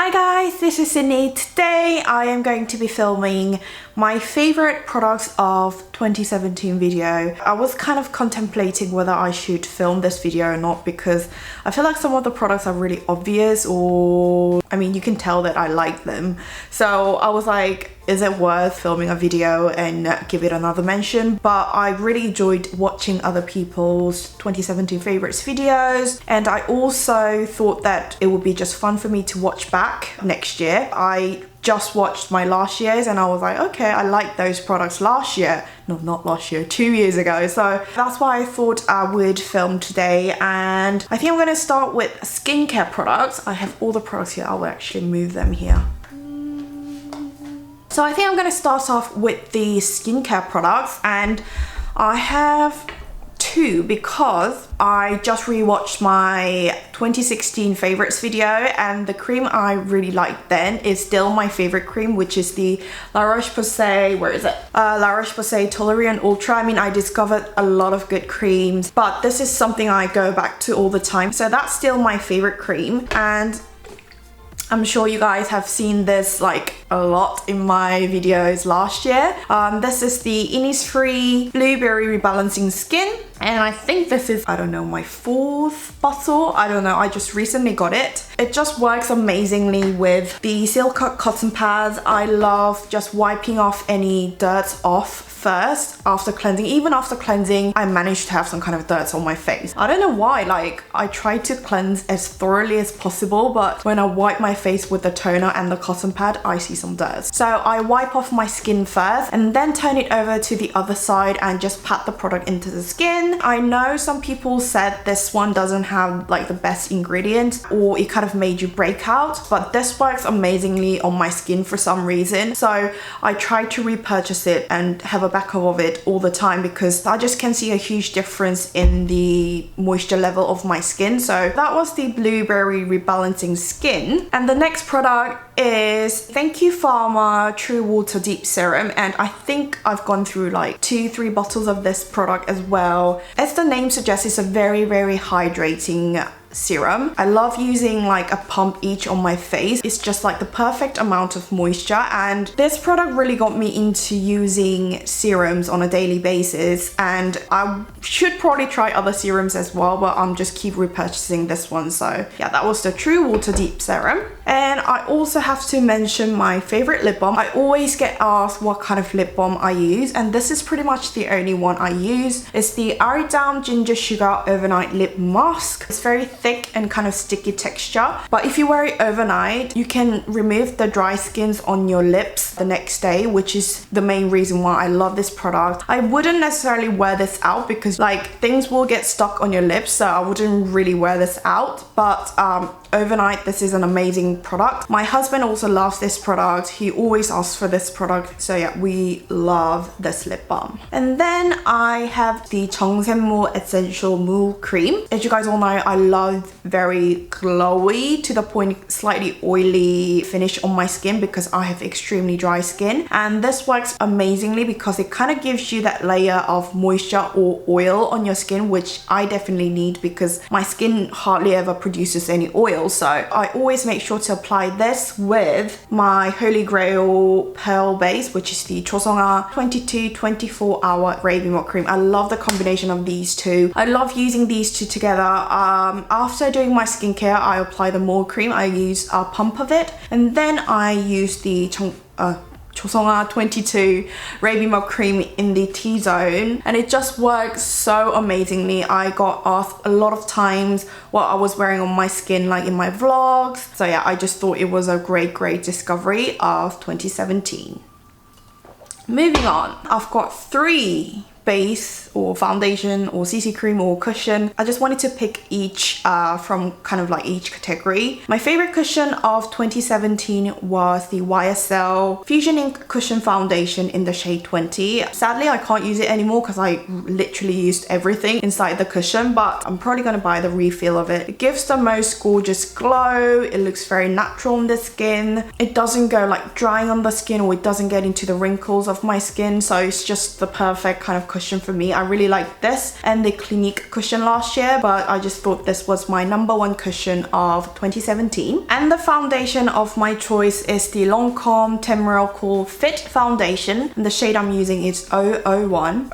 Hi guys, this is Sydney. Today I am going to be filming my favorite products of 2017 video. I was kind of contemplating whether I should film this video or not because I feel like some of the products are really obvious, or I mean you can tell that I like them. So I was like, is it worth filming a video and give it another mention? But I really enjoyed watching other people's 2017 favorites videos, and I also thought that it would be just fun for me to watch back next year. I just watched my last year's and I was like, okay, I liked those products last year. No, not last year, 2 years ago. So that's why I thought I would film today. And I think I'm gonna start with skincare products. I have all the products here. I will actually move them here. So I think I'm gonna start off with the skincare products, and I have two because I just rewatched my 2016 favorites video, and the cream I really liked then is still my favorite cream, which is the La Roche-Posay, where is it? La Roche-Posay Toleriane Ultra. I mean, I discovered a lot of good creams, but this is something I go back to all the time. So that's still my favorite cream, and I'm sure you guys have seen this like a lot in my videos last year. This is the Innisfree Blueberry Rebalancing Skin, and I think this is, I don't know, my fourth bottle. I don't know, I just recently got it. It just works amazingly with the silk cotton pads. I love just wiping off any dirt off first after cleansing. Even after cleansing, I managed to have some kind of dirt on my face. I don't know why, like I try to cleanse as thoroughly as possible, but when I wipe my face with the toner and the cotton pad, I see some dirt. So I wipe off my skin first and then turn it over to the other side and just pat the product into the skin. I know some people said this one doesn't have like the best ingredients, or it kind of made you break out, but this works amazingly on my skin for some reason. So I try to repurchase it and have a backup of it all the time because I just can see a huge difference in the moisture level of my skin. So that was the Blueberry Rebalancing Skin. And the next product is Thank You Pharma True Water Deep Serum, and I think I've gone through like 2-3 bottles of this product as well. As the name suggests, it's a very hydrating serum. I love using like a pump each on my face. It's just like the perfect amount of moisture, and this product really got me into using serums on a daily basis, and I should probably try other serums as well, but I'm just keep repurchasing this one. So yeah, that was the True Water Deep Serum. And I also have to mention my favorite lip balm. I always get asked what kind of lip balm I use, and this is pretty much the only one I use. It's the Aridam Ginger Sugar Overnight Lip Mask. It's very thick and kind of sticky texture, but if you wear it overnight, you can remove the dry skins on your lips the next day, which is the main reason why I love this product. I wouldn't necessarily wear this out because like things will get stuck on your lips, so I wouldn't really wear this out, but overnight this is an amazing product. My husband also loves this product. He always asks for this product, so yeah, we love this lip balm. And then I have the 정샘무 Essential Mousse Cream. As you guys all know, I love very glowy to the point slightly oily finish on my skin because I have extremely dry skin, and this works amazingly because it kind of gives you that layer of moisture or oil on your skin, which I definitely need because my skin hardly ever produces any oil. So I always make sure to apply this with my Holy Grail Pearl Base, which is the 조성아 22 24-hour Gravy Milk Cream. I love the combination of these two. I love using these two together. After doing my skincare, I apply the more cream. I use a pump of it, and then I use the 조성아 22 Gravy Milk Cream in the T-zone, and it just works so amazingly. I got asked a lot of times what I was wearing on my skin, like in my vlogs. So yeah, I just thought it was a great discovery of 2017. Moving on, I've got 3 base or foundation or CC cream or cushion. I just wanted to pick each from kind of like each category. My favorite cushion of 2017 was the YSL Fusion Ink Cushion Foundation in the shade 20. Sadly, I can't use it anymore because I literally used everything inside the cushion, but I'm probably going to buy the refill of it. It gives the most gorgeous glow. It looks very natural on the skin. It doesn't go like drying on the skin, or it doesn't get into the wrinkles of my skin, so it's just the perfect kind of cushion cushion for me. I really liked this and the Clinique cushion last year, but I just thought this was my number one cushion of 2017. And the foundation of my choice is the Lancome Turmeric Fit Foundation, and the shade I'm using is 001.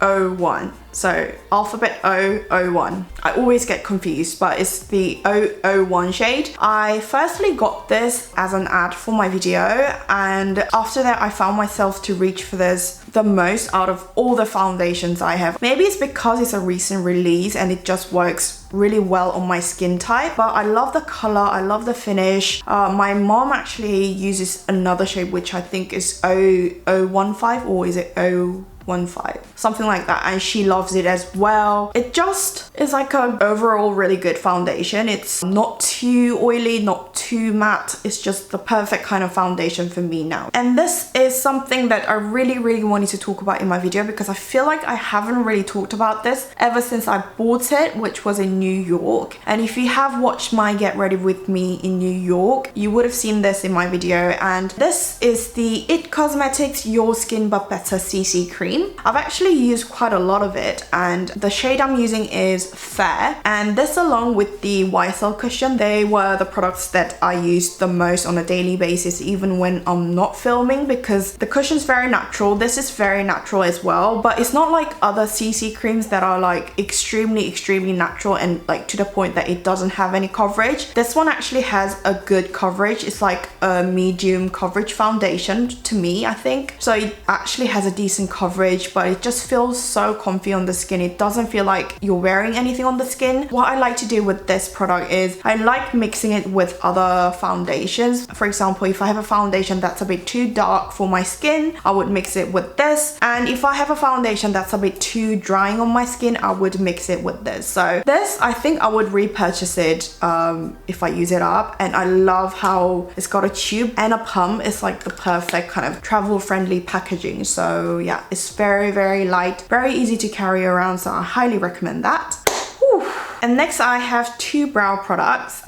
001. So alphabet 001. I always get confused, but it's the 001 shade. I firstly got this as an ad for my video, and after that I found myself to reach for this the most out of all the foundations I have. Maybe it's because it's a recent release and it just works really well on my skin type, but I love the color, I love the finish. My mom actually uses another shade which I think is 015, or is it 015, something like that, and she loves it as well. It just is like a overall really good foundation. It's not too oily, not too matte. It's just the perfect kind of foundation for me now. And this is something that I really wanted to talk about in my video, because I feel like I haven't really talked about this ever since I bought it, which was in New York. And if you have watched my Get Ready With Me in New York, you would have seen this in my video. And this is the IT Cosmetics Your Skin But Better CC Cream. I've actually used quite a lot of it, and the shade I'm using is Fair, and this along with the YSL cushion, they were the products that I used the most on a daily basis, even when I'm not filming, because the cushion's very natural. This is very natural as well, but it's not like other CC creams that are like extremely natural and like to the point that it doesn't have any coverage. This one actually has a good coverage. It's like a medium coverage foundation to me, I think. So it actually has a decent coverage, but it just feels so comfy on the skin. It doesn't feel like you're wearing anything on the skin. What I like to do with this product is I like mixing it with other foundations. For example, if I have a foundation that's a bit too dark for my skin, I would mix it with this. And if I have a foundation that's a bit too drying on my skin, I would mix it with this. So this, I think I would repurchase it if I use it up. And I love how it's got a tube and a pump. It's like the perfect kind of travel friendly packaging. So yeah, it's very light, very easy to carry around, so I highly recommend that. Whew. And next I have two brow products.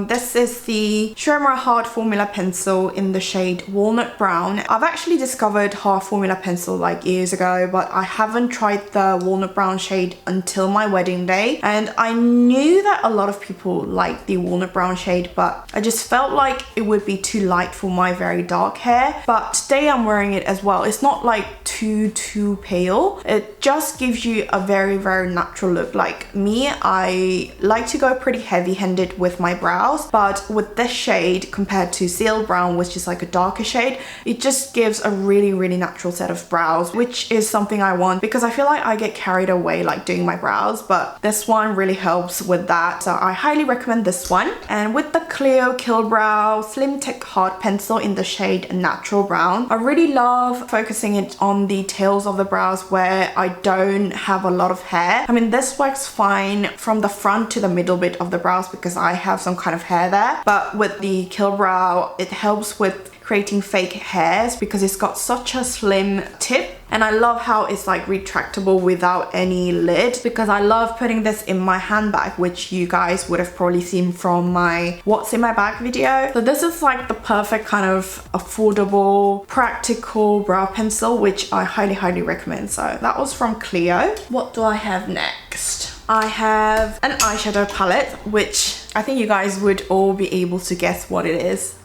This is the Shimmer Hard Formula Pencil in the shade Walnut Brown. I've actually discovered Hard Formula Pencil like years ago, but I haven't tried the Walnut Brown shade until my wedding day. And I knew that a lot of people like the Walnut Brown shade, but I just felt like it would be too light for my very dark hair. But today I'm wearing it as well. It's not like too pale. It just gives you a very natural look. Like me, I like to go pretty heavy-handed with my brows, but with this shade compared to Seal Brown, which is like a darker shade, it just gives a really natural set of brows, which is something I want, because I feel like I get carried away like doing my brows, but this one really helps with that. So I highly recommend this one. And with the Clio Kill Brow Slim Tech Hard Pencil in the shade Natural Brown, I really love focusing it on the tails of the brows where I don't have a lot of hair. I mean, this works fine from the front to the middle bit of the brows because I have some kind of hair there, but with the Kill Brow, it helps with creating fake hairs because it's got such a slim tip. And I love how it's like retractable without any lid, because I love putting this in my handbag, which you guys would have probably seen from my what's in my bag video. So this is like the perfect kind of affordable, practical brow pencil, which I highly recommend. So that was from Clio. What do I have next? I have an eyeshadow palette, which I think you guys would all be able to guess what it is.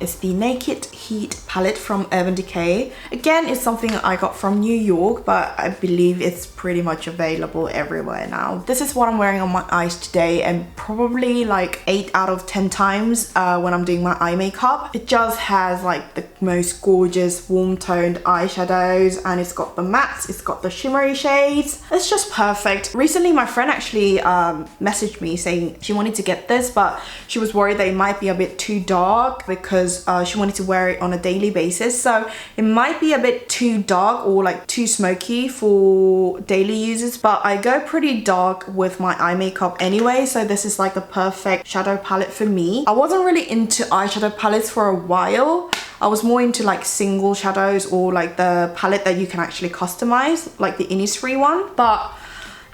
It's the Naked Heat palette from Urban Decay. Again, it's something I got from New York, but I believe it's pretty much available everywhere now. This is what I'm wearing on my eyes today, and probably like 8 out of 10 times when I'm doing my eye makeup. It just has like the most gorgeous warm toned eyeshadows, and it's got the mattes, it's got the shimmery shades. It's just perfect. Recently, my friend actually messaged me saying she wanted to get this, but she was worried that it might be a bit too dark because she wanted to wear it on a daily basis. So it might be a bit too dark or like too smoky for daily users, but I go pretty dark with my eye makeup anyway, so this is like the perfect shadow palette for me. I wasn't really into eyeshadow palettes for a while. I was more into like single shadows or like the palette that you can actually customize, like the Innisfree one. But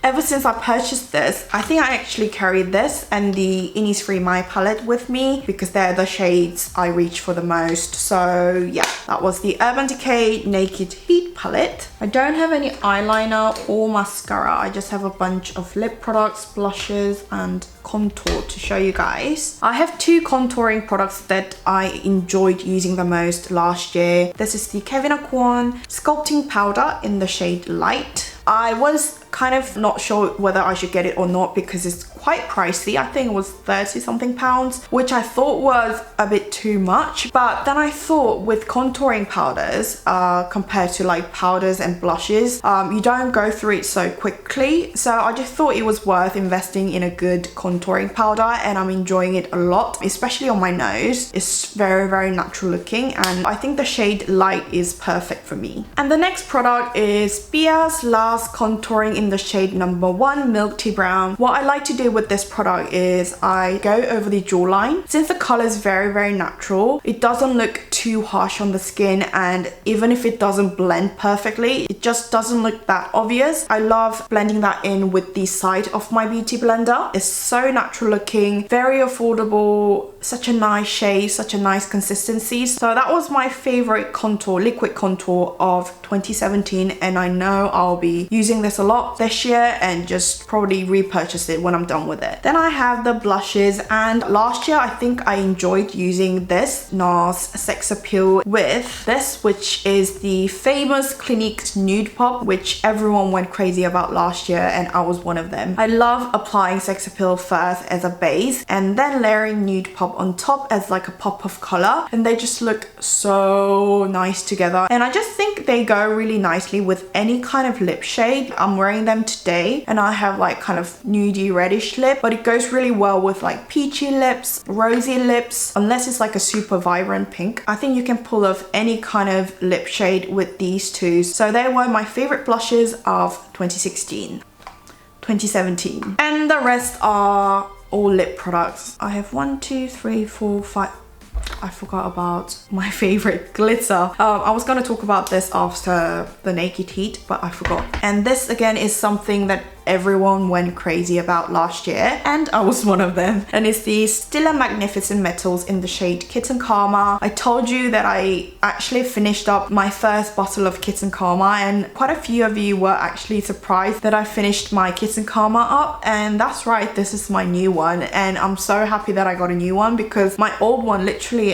ever since I purchased this, I think I actually carried this and the Innisfree My palette with me because they're the shades I reach for the most. So yeah, that was the Urban Decay Naked Heat palette. I don't have any eyeliner or mascara. I just have a bunch of lip products, blushes and contour to show you guys. I have two contouring products that I enjoyed using the most last year. This is the Kevyn Aucoin Sculpting Powder in the shade Light. I was kind of not sure whether I should get it or not because it's quite pricey. I think it was 30 something pounds, which I thought was a bit too much. But then I thought with contouring powders, compared to like powders and blushes, you don't go through it so quickly. So I just thought it was worth investing in a good contouring powder, and I'm enjoying it a lot, especially on my nose. It's very, very natural looking, and I think the shade Light is perfect for me. And the next product is Bia's Last Contouring in the shade number 1 Milk Tea Brown. What I like to do with this product is I go over the jawline. Since the color is very, very natural, it doesn't look too harsh on the skin, and even if it doesn't blend perfectly, it just doesn't look that obvious. I love blending that in with the side of my beauty blender. It's so natural looking, very affordable, such a nice shade, such a nice consistency. So that was my favorite contour, liquid contour of 2017, and I know I'll be using this a lot this year and just probably repurchase it when I'm done with it. Then I have the blushes, and last year I think I enjoyed using this NARS Sex Appeal with this, which is the famous Clinique Nude Pop, which everyone went crazy about last year, and I was one of them. I love applying Sex Appeal first as a base and then layering Nude Pop on top as like a pop of color, and they just look so nice together, and I just think they go really nicely with any kind of lip shade. I'm wearing them today and I have like kind of nudie reddish lip, but it goes really well with like peachy lips, rosy lips, unless it's like a super vibrant pink. I think you can pull off any kind of lip shade with these two. So they were my favorite blushes of 2016, 2017, and the rest are all lip products. I have 1, 2, 3, 4, 5. I forgot about my favorite glitter. I was gonna talk about this after the Naked Heat, but I forgot. And this again is something that everyone went crazy about last year, and I was one of them. And it's the Stila Magnificent Metals in the shade Kitten Karma. I told you that I actually finished up my first bottle of Kitten Karma, and quite a few of you were actually surprised that I finished my Kitten Karma up, and that's right, this is my new one, and I'm so happy that I got a new one because my old one, literally,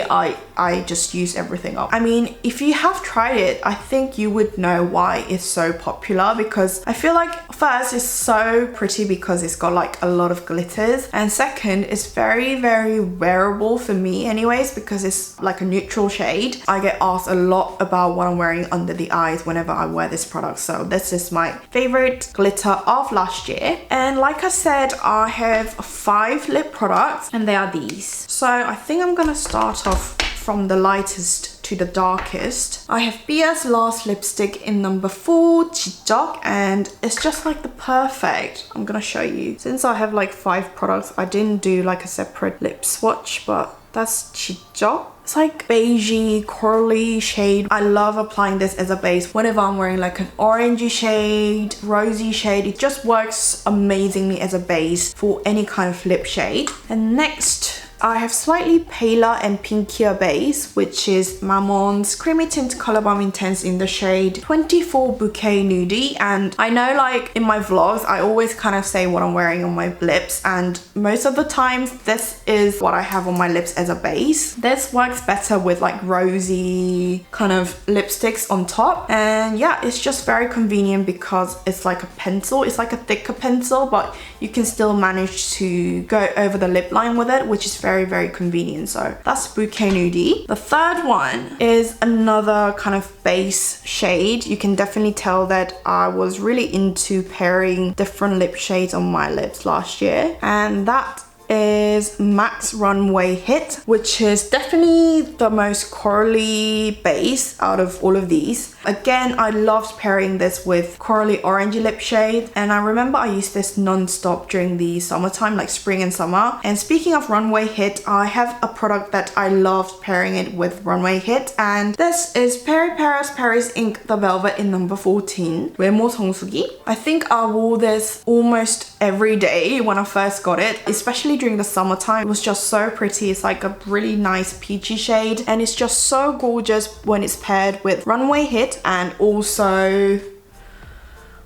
I just used everything up. I mean, if you have tried it, I think you would know why it's so popular, because I feel like first it's so pretty because it's got like a lot of glitters, and second, it's very, very wearable for me anyways because it's like a neutral shade. I get asked a lot about what I'm wearing under the eyes whenever I wear this product, so this is my favorite glitter of last year. And like I said, I have 5 lip products, and they are these. So I think I'm gonna start off from the lightest to the darkest. I have Bia's Last Lipstick in number 4, 지적, and it's just like the perfect. I'm gonna show you. Since I have like 5 products, I didn't do like a separate lip swatch, but that's 지적. It's like beigey, corally shade. I love applying this as a base whenever I'm wearing like an orangey shade, rosy shade. It just works amazingly as a base for any kind of lip shade. And next, I have slightly paler and pinkier base, which is Mammon's Creamy Tint Color Bomb Intense in the shade 24 Bouquet Nudie. And I know like in my vlogs, I always kind of say what I'm wearing on my lips, and most of the times this is what I have on my lips as a base. This works better with like rosy kind of lipsticks on top, and yeah, it's just very convenient because it's like a pencil. It's like a thicker pencil, but you can still manage to go over the lip line with it, which is very, very convenient. So that's Bouquet Nudie. The third one is another kind of base shade. You can definitely tell that I was really into pairing different lip shades on my lips last year, and that is MAC's Runway Hit, which is definitely the most corally base out of all of these. Again, I loved pairing this with corally orangey lip shade, and I remember I used this non-stop during the summertime, like spring and summer. And speaking of Runway Hit, I have a product that I loved pairing it with Runway Hit, and this is Paris Ink The Velvet in number 14. 외모 성수기. I think I wore this almost every day when I first got it, especially during the summertime. It was just so pretty. It's like a really nice peachy shade, and it's just so gorgeous when it's paired with Runway Hit and also,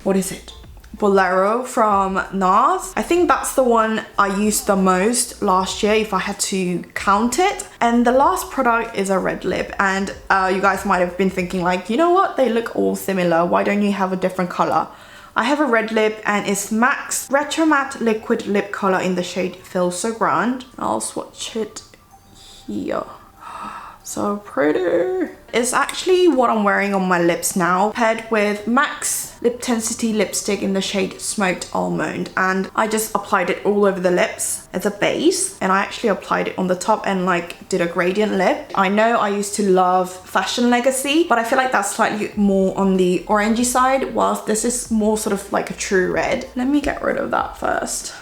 what is it? Bolero from NARS. I think that's the one I used the most last year if I had to count it. And the last product is a red lip, and you guys might have been thinking like, you know what, they look all similar, why don't you have a different color? I have a red lip, and it's MAC's Retro Matte Liquid Lip Color in the shade Feel So Grand. I'll swatch it here. So pretty. It's actually what I'm wearing on my lips now, paired with MAC's Lip Tensity lipstick in the shade Smoked Almond, and I just applied it all over the lips as a base, and I actually applied it on the top and like did a gradient lip. I know I used to love Fashion Legacy, but I feel like that's slightly more on the orangey side, whilst this is more sort of like a true red. Let me get rid of that first.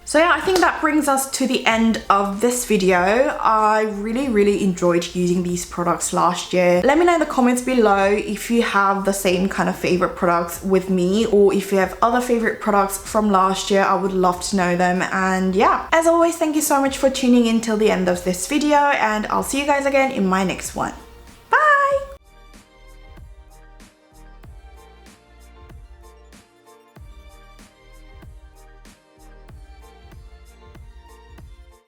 So yeah, I think that brings us to the end of this video. I really enjoyed using these products last year. Let me know in the comments below if you have the same kind of favorite products with me, or if you have other favorite products from last year. I would love to know them. And yeah, as always, thank you so much for tuning in till the end of this video, and I'll see you guys again in my next one.